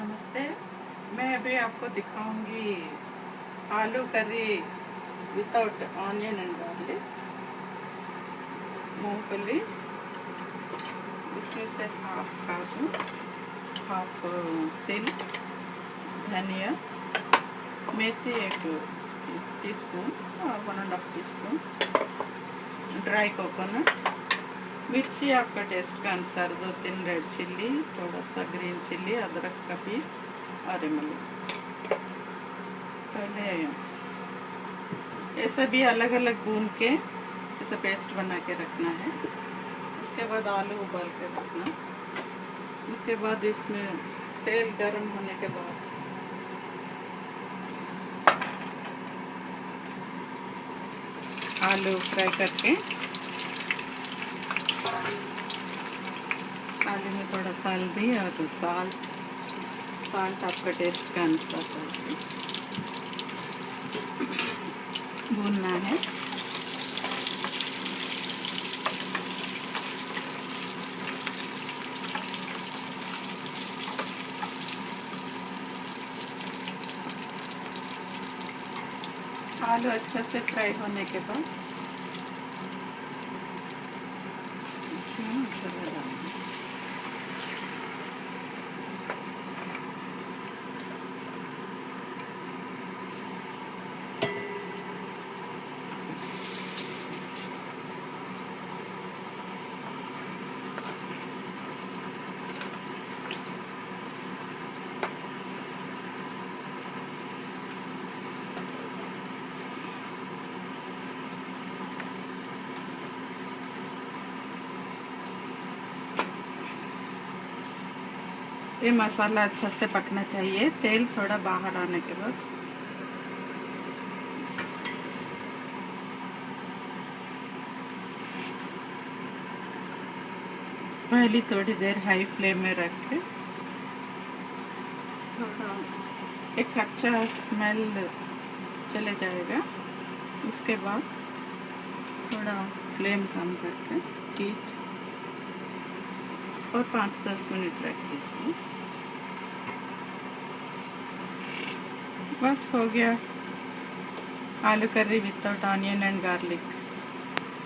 नमस्ते। मैं अभी आपको दिखाऊंगी आलू करी विदाउट ऑनियन एंड गार्लिक। मूंगफली इसमें से हाफ काजू, हाफ तिल, धनिया, मेथी 1 टीस्पून और 1.5 टीस्पून, ड्राई कोकोनट, मिर्ची आपका टेस्ट के अनुसार 2-3 रेड चिल्ली, थोड़ा सा ग्रीन चिल्ली, अदरक का पीस और इमली। पहले ये सभी अलग अलग भून के ऐसे पेस्ट बना के रखना है। उसके बाद आलू उबाल के रखना। उसके बाद इसमें तेल गर्म होने के बाद आलू फ्राई करके आलू में थोड़ा सा हल्दी और साल्ट आपका टेस्ट के अनुसार भूनना है। आलू अच्छे से फ्राई होने के बाद इसमें मसाला डालना। ये मसाला अच्छा से पकना चाहिए। तेल थोड़ा बाहर आने के बाद पहले थोड़ी देर हाई फ्लेम में रख के थोड़ा एक अच्छा स्मेल चले जाएगा। उसके बाद थोड़ा फ्लेम कम करके हीट और 5-10 मिनट रख दीजिए। बस हो गया आलू करी विदाउट ऑनियन एंड गार्लिक।